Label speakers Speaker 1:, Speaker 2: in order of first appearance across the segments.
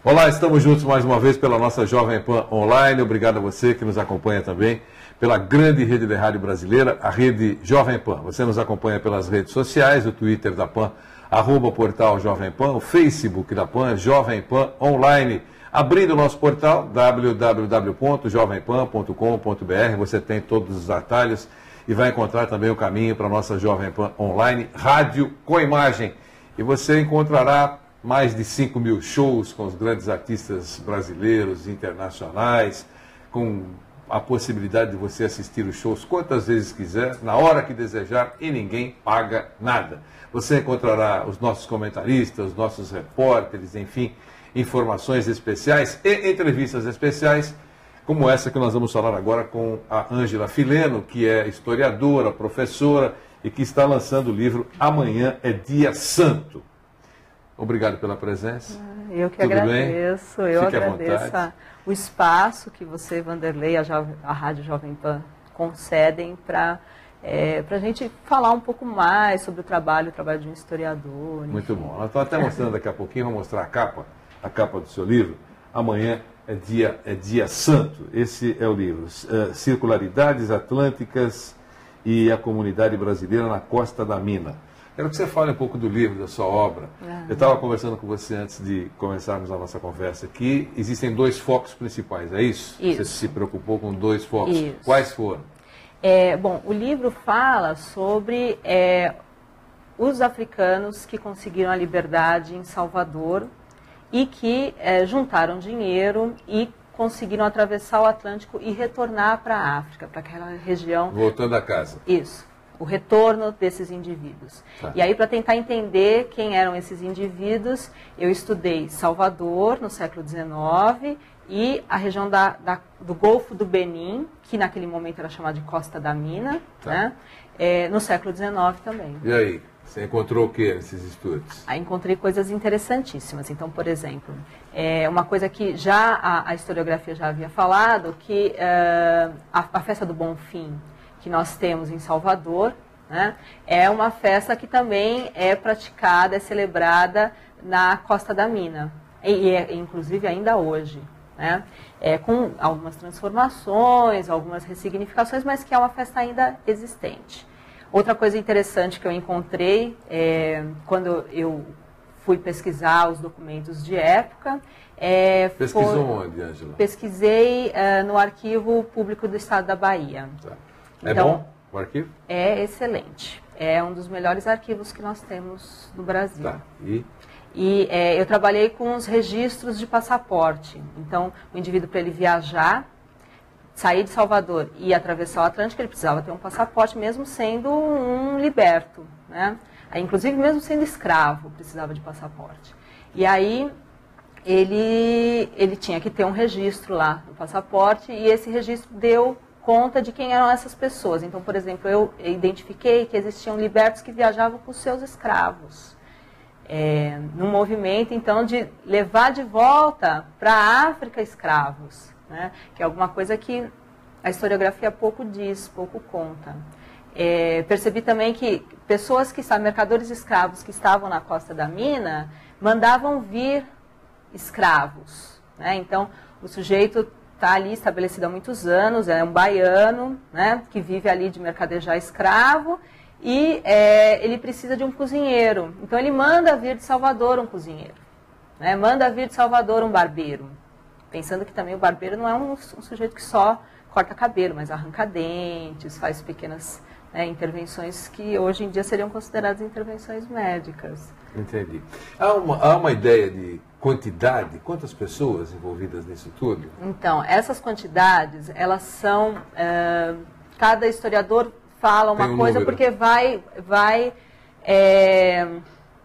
Speaker 1: Olá, estamos juntos mais uma vez pela nossa Jovem Pan Online. Obrigado a você que nos acompanha também pela grande rede de rádio brasileira, a rede Jovem Pan. Você nos acompanha pelas redes sociais, o Twitter da Pan, @portal Jovem Pan, o Facebook da Pan, Jovem Pan Online. Abrindo o nosso portal, www.jovempan.com.br, você tem todos os atalhos e vai encontrar também o caminho para a nossa Jovem Pan Online, rádio com imagem. E você encontrará mais de 5.000 shows com os grandes artistas brasileiros e internacionais, com a possibilidade de você assistir os shows quantas vezes quiser, na hora que desejar, e ninguém paga nada. Você encontrará os nossos comentaristas, os nossos repórteres, enfim, informações especiais e entrevistas especiais, como essa que nós vamos falar agora com a Ângela Fileno, que é historiadora, professora e que está lançando o livro Amanhã é Dia Santo. Obrigado pela presença.
Speaker 2: Eu que
Speaker 1: Tudo
Speaker 2: agradeço.
Speaker 1: Bem?
Speaker 2: Eu
Speaker 1: Fique
Speaker 2: agradeço o espaço que você, Vanderlei, a Rádio Jovem Pan concedem para a gente falar um pouco mais sobre o trabalho de um historiador. Enfim.
Speaker 1: Muito bom. Nós estamos até mostrando daqui a pouquinho, vou mostrar a capa do seu livro. Amanhã é dia Santo. Esse é o livro. Circularidades Atlânticas e a Comunidade Brasileira na Costa da Mina. Quero que você fale um pouco do livro, da sua obra. Eu estava conversando com você antes de começarmos a nossa conversa aqui. Existem 2 focos principais, é isso? Você se preocupou com 2 focos. Isso. Quais foram?
Speaker 2: Bom, o livro fala sobre os africanos que conseguiram a liberdade em Salvador e que juntaram dinheiro e conseguiram atravessar o Atlântico e retornar para a África, para aquela região.
Speaker 1: Voltando a casa.
Speaker 2: Isso. O retorno desses indivíduos.
Speaker 1: Tá.
Speaker 2: E aí, para tentar entender quem eram esses indivíduos, eu estudei Salvador, no século XIX, e a região do Golfo do Benin, que naquele momento era chamada de Costa da Mina,
Speaker 1: tá,
Speaker 2: né? No século XIX também.
Speaker 1: E aí, você encontrou o que nesses estudos?
Speaker 2: Aí encontrei coisas interessantíssimas. Então, por exemplo, uma coisa que já a historiografia já havia falado, que a festa do Bonfim, que nós temos em Salvador, né, é uma festa que também é praticada, é celebrada na Costa da Mina, e inclusive ainda hoje, né, com algumas transformações, algumas ressignificações, mas que é uma festa ainda existente. Outra coisa interessante que eu encontrei quando eu fui pesquisar os documentos de época.
Speaker 1: Pesquisou onde, Ângela?
Speaker 2: Pesquisei no Arquivo Público do Estado da Bahia.
Speaker 1: Tá.
Speaker 2: Então,
Speaker 1: bom o arquivo?
Speaker 2: É excelente. É um dos melhores arquivos que nós temos no Brasil.
Speaker 1: Tá.
Speaker 2: Eu trabalhei com os registros de passaporte. Então, o indivíduo, para ele viajar, sair de Salvador e atravessar o Atlântico, ele precisava ter um passaporte, mesmo sendo um liberto, né? Aí, inclusive, mesmo sendo escravo, precisava de passaporte. E aí, ele tinha que ter um registro lá no passaporte, e esse registro deu conta de quem eram essas pessoas. Então, por exemplo, eu identifiquei que existiam libertos que viajavam com seus escravos. Num movimento, então, de levar de volta para a África escravos, né? Que é alguma coisa que a historiografia pouco diz, pouco conta. Percebi também que pessoas mercadores escravos que estavam na Costa da Mina, mandavam vir escravos, né? Então, o sujeito está ali estabelecido há muitos anos, é um baiano, né, que vive ali de mercadejar escravo, e ele precisa de um cozinheiro. Então ele manda vir de Salvador um cozinheiro, né, manda vir de Salvador um barbeiro, pensando que também o barbeiro não é um sujeito que só corta cabelo, mas arranca dentes, faz pequenas intervenções que hoje em dia seriam consideradas intervenções médicas.
Speaker 1: Entendi. Há uma ideia de quantidade? Quantas pessoas envolvidas nisso tudo?
Speaker 2: Então, essas quantidades, elas são... cada historiador fala uma coisa, número, porque vai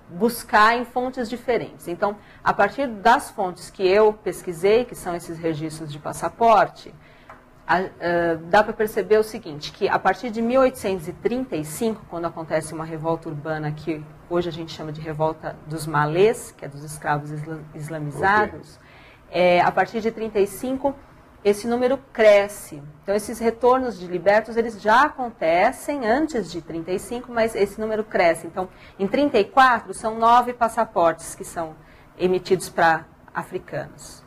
Speaker 2: buscar em fontes diferentes. Então, a partir das fontes que eu pesquisei, que são esses registros de passaporte, dá para perceber o seguinte, que a partir de 1835, quando acontece uma revolta urbana que hoje a gente chama de revolta dos malês, que é dos escravos islamizados, a partir de 35 esse número cresce. Então, esses retornos de libertos, eles já acontecem antes de 35, mas esse número cresce. Então, em 34, são 9 passaportes que são emitidos para africanos.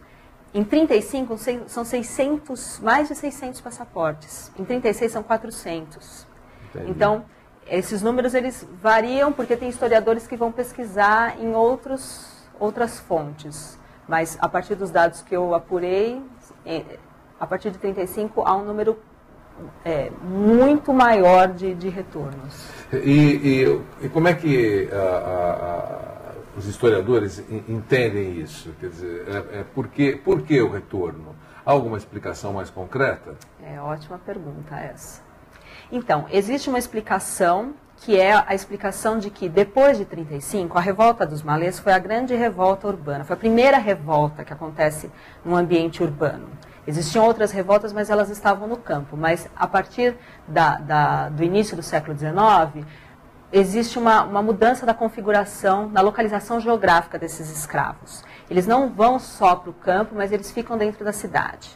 Speaker 2: Em 35 são 600, mais de 600 passaportes. Em 36 são 400.
Speaker 1: Entendi.
Speaker 2: Então, esses números eles variam porque tem historiadores que vão pesquisar em outras fontes. Mas a partir dos dados que eu apurei, a partir de 35 há um número muito maior de retornos.
Speaker 1: E como é que os historiadores entendem isso? Quer dizer, por que o retorno? Há alguma explicação mais concreta?
Speaker 2: Ótima pergunta essa. Então, existe uma explicação que é a explicação de que depois de 35, a revolta dos malês foi a grande revolta urbana. Foi a primeira revolta que acontece num ambiente urbano. Existiam outras revoltas, mas elas estavam no campo. Mas a partir do início do século XIX, existe uma mudança da configuração, na localização geográfica desses escravos. Eles não vão só para o campo, mas eles ficam dentro da cidade.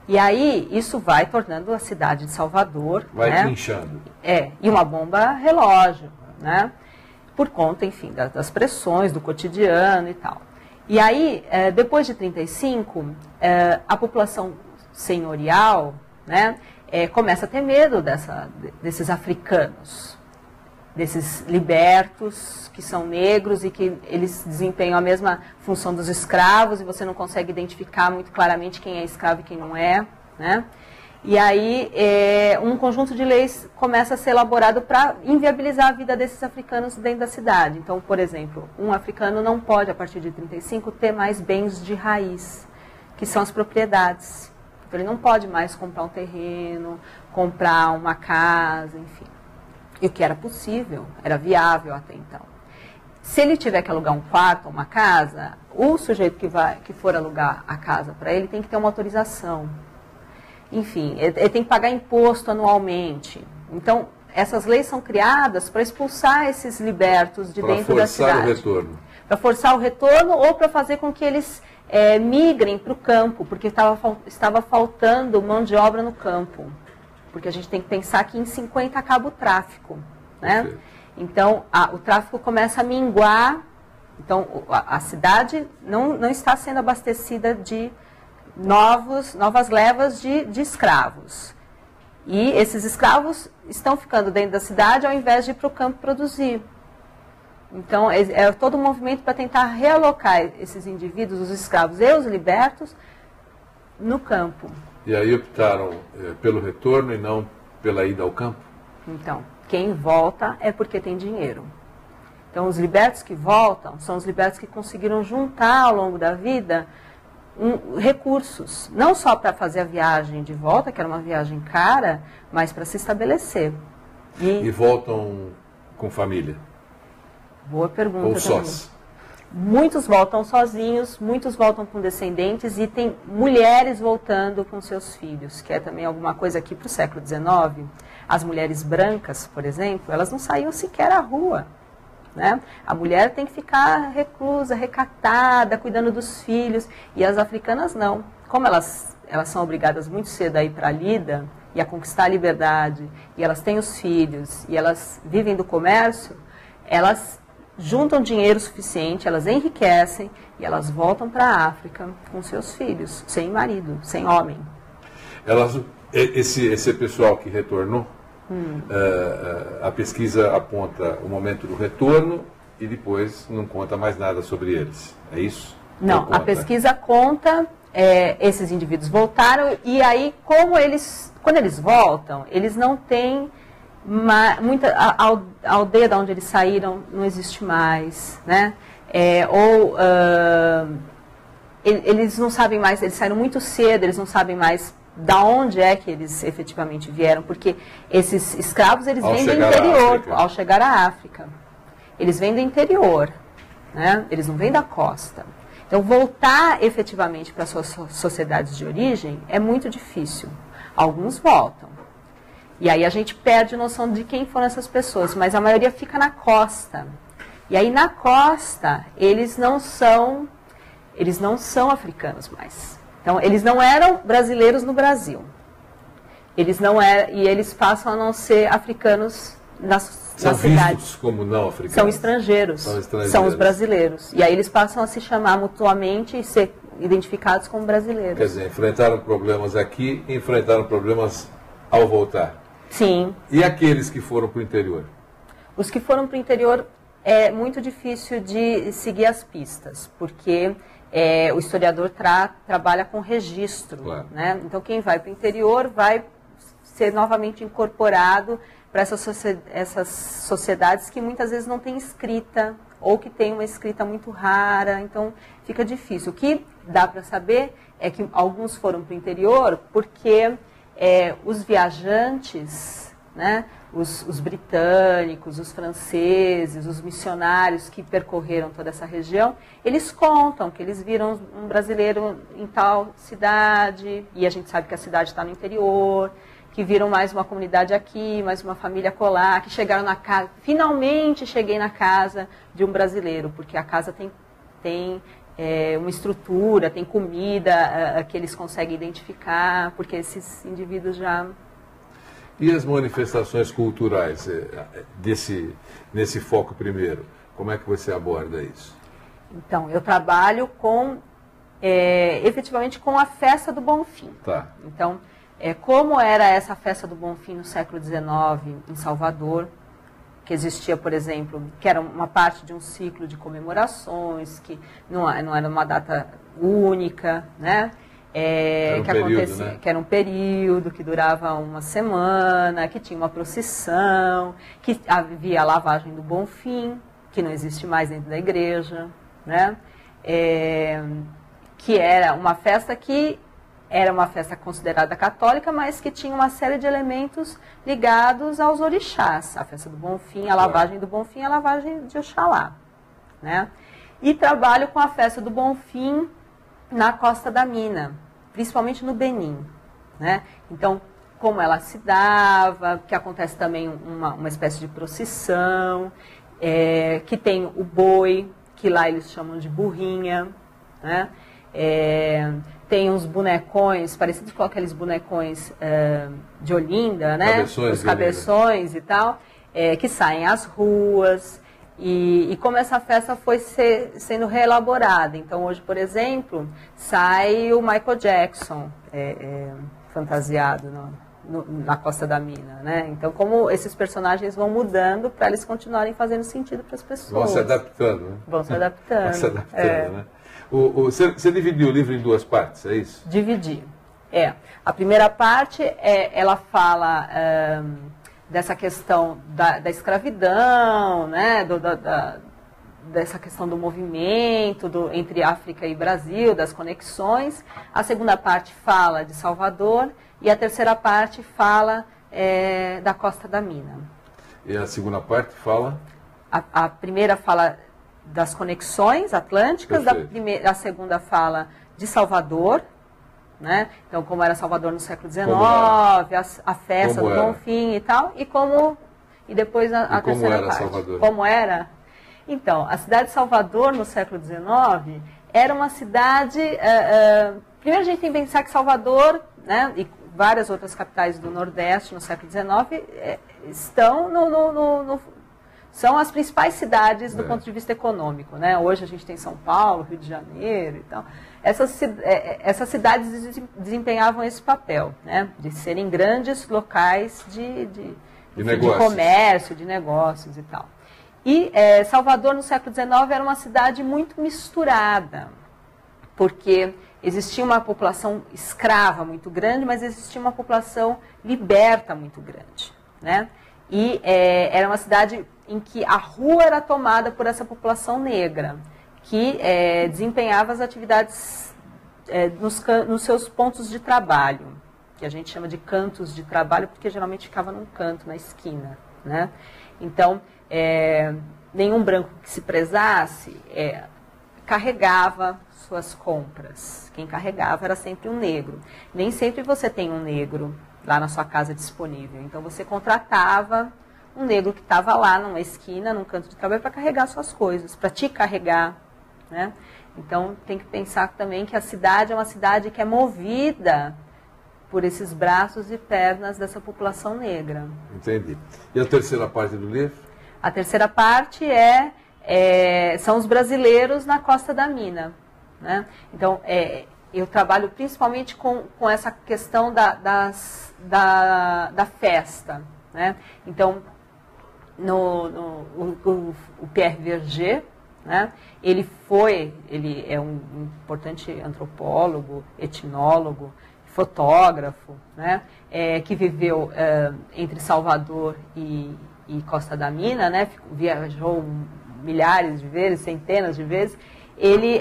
Speaker 2: E aí, isso vai tornando a cidade de Salvador...
Speaker 1: Vai inchando.
Speaker 2: E uma bomba relógio, né? Por conta, enfim, das pressões do cotidiano e tal. E aí, depois de 35, a população senhorial, né, começa a ter medo desses africanos, desses libertos, que são negros e que eles desempenham a mesma função dos escravos e você não consegue identificar muito claramente quem é escravo e quem não é, né? E aí um conjunto de leis começa a ser elaborado para inviabilizar a vida desses africanos dentro da cidade. Então, por exemplo, um africano não pode, a partir de 35, ter mais bens de raiz, que são as propriedades. Então, ele não pode mais comprar um terreno, comprar uma casa, enfim. E o que era possível, era viável até então. Se ele tiver que alugar um quarto ou uma casa, o sujeito que for alugar a casa para ele tem que ter uma autorização. Enfim, ele tem que pagar imposto anualmente. Então, essas leis são criadas para expulsar esses libertos de dentro da cidade.
Speaker 1: Para forçar o retorno.
Speaker 2: Para forçar o retorno ou para fazer com que eles migrem para o campo, porque estava faltando mão de obra no campo. Porque a gente tem que pensar que em 50 acaba o tráfico, né?
Speaker 1: Perfeito.
Speaker 2: Então, o tráfico começa a minguar. Então, a cidade não está sendo abastecida de novas levas de escravos. E esses escravos estão ficando dentro da cidade ao invés de ir para o campo produzir. Então, é todo um movimento para tentar realocar esses indivíduos, os escravos e os libertos, no campo.
Speaker 1: E aí optaram pelo retorno e não pela ida ao campo?
Speaker 2: Então, quem volta é porque tem dinheiro. Então, os libertos que voltam são os libertos que conseguiram juntar ao longo da vida recursos, não só para fazer a viagem de volta, que era uma viagem cara, mas para se estabelecer.
Speaker 1: E voltam com família?
Speaker 2: Boa pergunta.
Speaker 1: Ou sós?
Speaker 2: Muitos voltam sozinhos, muitos voltam com descendentes e tem mulheres voltando com seus filhos, que é também alguma coisa aqui para o século XIX. As mulheres brancas, por exemplo, elas não saíam sequer à rua, né? A mulher tem que ficar reclusa, recatada, cuidando dos filhos, e as africanas não. Como elas são obrigadas muito cedo a ir para a lida e a conquistar a liberdade, e elas têm os filhos, e elas vivem do comércio, elas juntam dinheiro suficiente, elas enriquecem e elas voltam para a África com seus filhos, sem marido, sem homem.
Speaker 1: Esse pessoal que retornou, a pesquisa aponta o momento do retorno e depois não conta mais nada sobre eles. É isso?
Speaker 2: Não, a pesquisa conta, esses indivíduos voltaram e aí quando eles voltam, eles não têm a aldeia de onde eles saíram não existe mais, né? Eles não sabem mais, eles saíram muito cedo, eles não sabem mais da onde é que eles efetivamente vieram, porque esses escravos eles vêm do interior, ao chegar à África. Eles vêm do interior, né? Eles não vêm da costa. Então, voltar efetivamente para as suas sociedades de origem é muito difícil. Alguns voltam. E aí a gente perde a noção de quem foram essas pessoas, mas a maioria fica na costa. E aí na costa, eles não são africanos mais. Então, eles não eram brasileiros no Brasil. E eles passam a não ser africanos
Speaker 1: São vistos como não africanos.
Speaker 2: São estrangeiros. São os brasileiros. E aí eles passam a se chamar mutuamente e ser identificados como brasileiros.
Speaker 1: Quer dizer, enfrentaram problemas aqui e enfrentaram problemas ao voltar.
Speaker 2: Sim.
Speaker 1: E aqueles que foram para o interior?
Speaker 2: Os que foram para o interior é muito difícil de seguir as pistas, porque o historiador trabalha com registro.
Speaker 1: Claro.
Speaker 2: Né? Então quem vai para o interior vai ser novamente incorporado para essas sociedades que muitas vezes não têm escrita, ou que tem uma escrita muito rara, então fica difícil. O que dá para saber é que alguns foram para o interior porque os viajantes, né, os britânicos, os franceses, os missionários que percorreram toda essa região, eles contam que eles viram um brasileiro em tal cidade, e a gente sabe que a cidade está no interior, que viram mais uma comunidade aqui, mais uma família colar, que chegaram na casa. Finalmente cheguei na casa de um brasileiro, porque a casa tem uma estrutura, tem comida que eles conseguem identificar, porque esses indivíduos já...
Speaker 1: E as manifestações culturais nesse foco primeiro? Como é que você aborda isso?
Speaker 2: Então, eu trabalho efetivamente com a festa do Bonfim.
Speaker 1: Tá.
Speaker 2: Então, como era essa festa do Bonfim no século XIX em Salvador, que existia, por exemplo, que era uma parte de um ciclo de comemorações, que não era uma data única, né? Que era um período que durava uma semana, que tinha uma procissão, que havia a lavagem do Bonfim, que não existe mais dentro da igreja, né? Que era uma festa que era uma festa considerada católica, mas que tinha uma série de elementos ligados aos orixás. A festa do Bonfim, a lavagem do Bonfim, a lavagem de Oxalá, né? E trabalho com a festa do Bonfim na Costa da Mina, principalmente no Benim, né? Então, como ela se dava, que acontece também uma espécie de procissão, que tem o boi, que lá eles chamam de burrinha, né? Tem uns bonecões, parecidos com aqueles bonecões de Olinda, né? Os cabeções e tal, que saem às ruas. E como essa festa foi sendo reelaborada. Então, hoje, por exemplo, sai o Michael Jackson fantasiado na Costa da Mina, né? Então, como esses personagens vão mudando para eles continuarem fazendo sentido para as pessoas.
Speaker 1: Vão se adaptando, né?
Speaker 2: Vão se adaptando.
Speaker 1: Vão se adaptando, né? Você dividiu o livro em duas partes, é isso?
Speaker 2: Dividi. A primeira parte, ela fala dessa questão da escravidão, né? Dessa questão do movimento entre África e Brasil, das conexões. A segunda parte fala de Salvador e a terceira parte fala da Costa da Mina.
Speaker 1: E a segunda parte fala?
Speaker 2: A primeira fala das conexões atlânticas, a segunda fala de Salvador, né? Então, como era Salvador no século XIX, a festa do Bonfim e tal, e depois a terceira parte.
Speaker 1: Salvador?
Speaker 2: Como era? Então, a cidade de Salvador no século XIX era uma cidade... primeiro a gente tem que pensar que Salvador, né, e várias outras capitais do Nordeste no século XIX estão são as principais cidades do ponto de vista econômico, né? Hoje a gente tem São Paulo, Rio de Janeiro e tal. Essas cidades desempenhavam esse papel, né? De serem grandes locais de comércio, de negócios e tal. E Salvador, no século XIX, era uma cidade muito misturada, porque existia uma população escrava muito grande, mas existia uma população liberta muito grande, né? E era uma cidade em que a rua era tomada por essa população negra, que desempenhava as atividades nos seus pontos de trabalho, que a gente chama de cantos de trabalho, porque geralmente ficava num canto, na esquina, né? Então, nenhum branco que se prezasse carregava suas compras. Quem carregava era sempre um negro. Nem sempre você tem um negro lá na sua casa disponível. Então, você contratava um negro que estava lá numa esquina, num canto de trabalho, para carregar suas coisas, para te carregar, né? Então, tem que pensar também que a cidade é uma cidade que é movida por esses braços e pernas dessa população negra.
Speaker 1: Entendi. E a terceira parte do livro?
Speaker 2: A terceira parte são os brasileiros na Costa da Mina, né? Então, eu trabalho principalmente com essa questão da festa, né? Então, o Pierre Verger, né? Ele é um importante antropólogo, etnólogo, fotógrafo, né? Que viveu entre Salvador e Costa da Mina, né? Viajou milhares de vezes, centenas de vezes. Ele,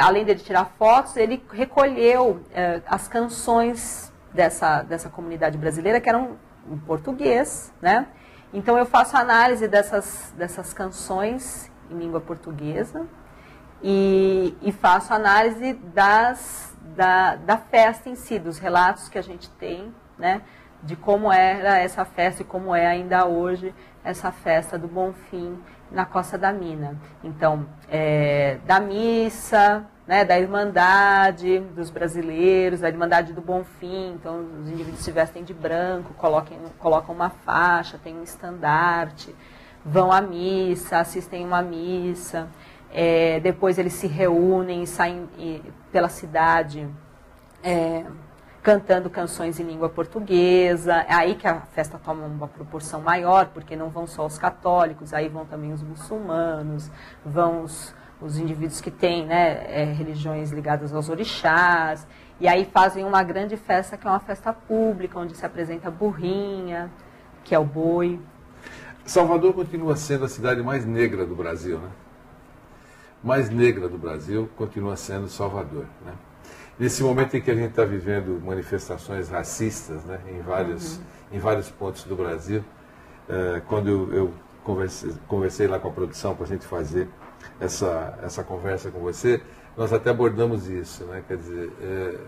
Speaker 2: além de tirar fotos, ele recolheu as canções dessa comunidade brasileira, que eram em português, né? Então eu faço análise dessas canções em língua portuguesa e faço análise da festa em si, dos relatos que a gente tem, né, de como era essa festa e como é ainda hoje essa festa do Bonfim na Costa da Mina. Então, da missa, né, da Irmandade dos brasileiros, da Irmandade do Bonfim. Então, os indivíduos se vestem de branco, colocam uma faixa, tem um estandarte, vão à missa, assistem uma missa. Depois eles se reúnem e saem pela cidade cantando canções em língua portuguesa. É aí que a festa toma uma proporção maior, porque não vão só os católicos, aí vão também os muçulmanos, vão os indivíduos que têm, né, religiões ligadas aos orixás, e aí fazem uma grande festa, que é uma festa pública, onde se apresenta a burrinha, que é o boi.
Speaker 1: Salvador continua sendo a cidade mais negra do Brasil, né? Mais negra do Brasil continua sendo Salvador, né? Nesse momento em que a gente está vivendo manifestações racistas, né, em vários pontos do Brasil, quando eu conversei lá com a produção para a gente fazer essa conversa com você, nós até abordamos isso, né? Quer dizer,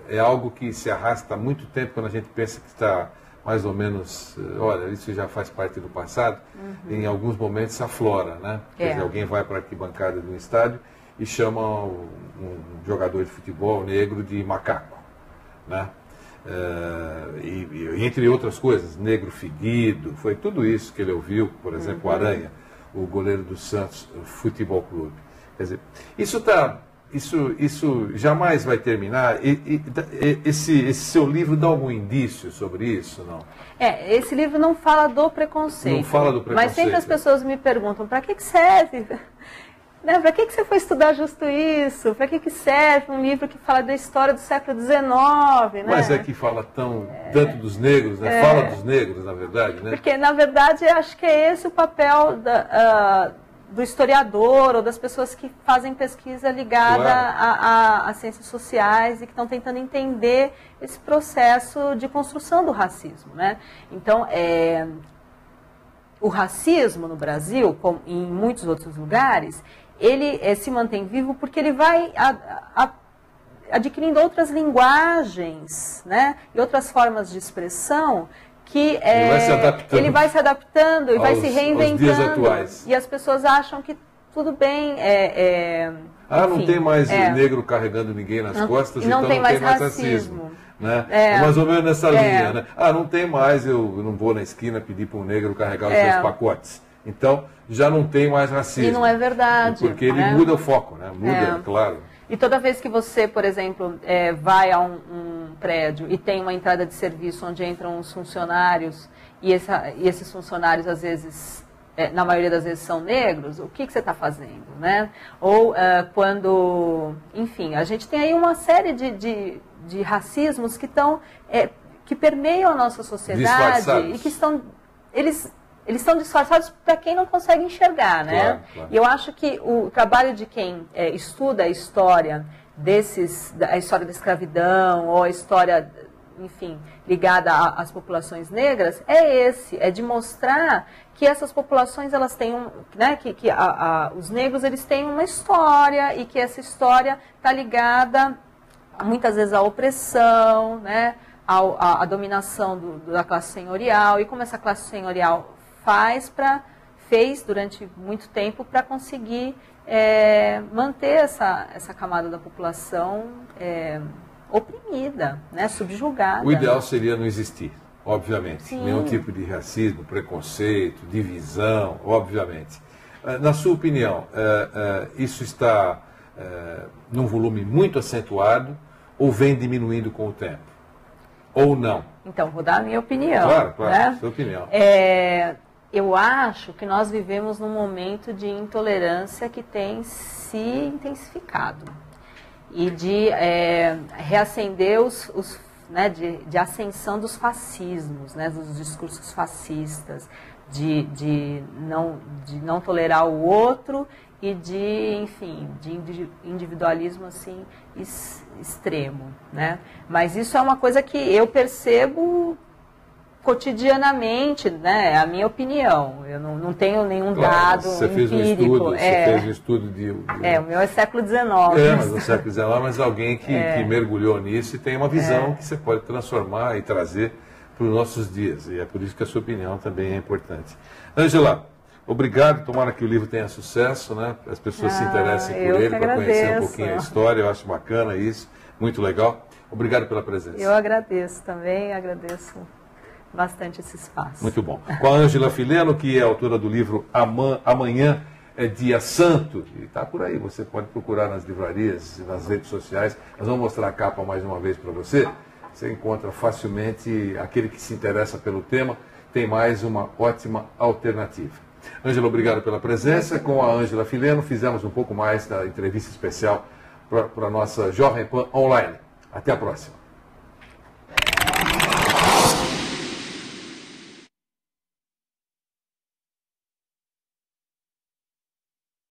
Speaker 1: é algo que se arrasta há muito tempo quando a gente pensa que está mais ou menos, olha, isso já faz parte do passado, em alguns momentos aflora, né? Quer dizer, alguém vai para a arquibancada de um estádio e chama um jogador de futebol negro de macaco, né? E entre outras coisas, negro fedido, foi tudo isso que ele ouviu, por exemplo, o Aranha, o goleiro do Santos Futebol Clube. Quer dizer, isso jamais vai terminar. Esse seu livro dá algum indício sobre isso, não?
Speaker 2: Esse livro não fala do preconceito.
Speaker 1: Não fala do preconceito.
Speaker 2: Mas sempre as pessoas me perguntam, para que serve? Né? Para que você foi estudar justo isso? Para que serve um livro que fala da história do século XIX? Né?
Speaker 1: Mas que fala tanto dos negros, né? Fala dos negros, na verdade, né?
Speaker 2: Porque, na verdade, eu acho que é esse o papel do historiador ou das pessoas que fazem pesquisa ligada às ciências sociais e que estão tentando entender esse processo de construção do racismo, né? Então, o racismo no Brasil, como em muitos outros lugares, ele se mantém vivo porque ele vai adquirindo outras linguagens, né, e outras formas de expressão que ele vai se adaptando e vai se reinventando.
Speaker 1: Aos dias atuais.
Speaker 2: E as pessoas acham que tudo bem.
Speaker 1: Não tem mais negro carregando ninguém nas costas, então não tem mais racismo. Né? Mais ou menos nessa linha. Né? Não tem mais, eu não vou na esquina pedir para um negro carregar os meus pacotes. Então, já não tem mais racismo.
Speaker 2: E não é verdade.
Speaker 1: Porque ele muda o foco, né? Muda, claro.
Speaker 2: E toda vez que você, por exemplo, vai a um prédio e tem uma entrada de serviço onde entram os funcionários e esses funcionários, às vezes, na maioria das vezes, são negros, o que você está fazendo, né? Ou quando... Enfim, a gente tem aí uma série de racismos que permeiam a nossa sociedade e que estão... Eles estão disfarçados para quem não consegue enxergar, né? Claro. E eu acho que o trabalho de quem estuda a história a história da escravidão ou a história, enfim, ligada às populações negras, é de mostrar que essas populações, elas têm né, os negros, eles têm uma história e que essa história está ligada muitas vezes à opressão, né, à dominação da classe senhorial, e como essa classe senhorial fez durante muito tempo para conseguir manter essa camada da população oprimida, né, subjugada.
Speaker 1: O ideal seria não existir. obviamente.
Speaker 2: Sim.
Speaker 1: Nenhum tipo de racismo, preconceito, divisão, obviamente. Na sua opinião, isso está num volume muito acentuado ou vem diminuindo com o tempo? Ou não?
Speaker 2: Então, vou dar a minha opinião.
Speaker 1: Claro,
Speaker 2: né?
Speaker 1: Sua opinião.
Speaker 2: Eu acho que nós vivemos num momento de intolerância que tem se intensificado. E de reacender né, de ascensão dos fascismos, né, dos discursos fascistas, de não tolerar o outro e enfim, de individualismo assim extremo, né? Mas isso é uma coisa que eu percebo cotidianamente, né? É a minha opinião. Eu não tenho nenhum dado empírico.
Speaker 1: Você fez um estudo de...
Speaker 2: o meu é século XIX.
Speaker 1: Mas no século XIX, mas alguém que mergulhou nisso e tem uma visão que você pode transformar e trazer para os nossos dias. E é por isso que a sua opinião também é importante. Ângela, obrigado. Tomara que o livro tenha sucesso, né? As pessoas se interessem por ele, para conhecer um pouquinho a história. Eu acho bacana isso, muito legal. Obrigado pela presença.
Speaker 2: Eu agradeço também, agradeço bastante esse espaço.
Speaker 1: Muito bom. Com a Ângela Fileno, que é autora do livro Amanhã é Dia Santo, e está por aí, você pode procurar nas livrarias e nas redes sociais. Nós vamos mostrar a capa mais uma vez para você. Você encontra facilmente aquele que se interessa pelo tema, tem mais uma ótima alternativa. Ângela, obrigado pela presença. Com a Ângela Fileno, fizemos um pouco mais da entrevista especial para a nossa Jovem Pan Online. Até a próxima.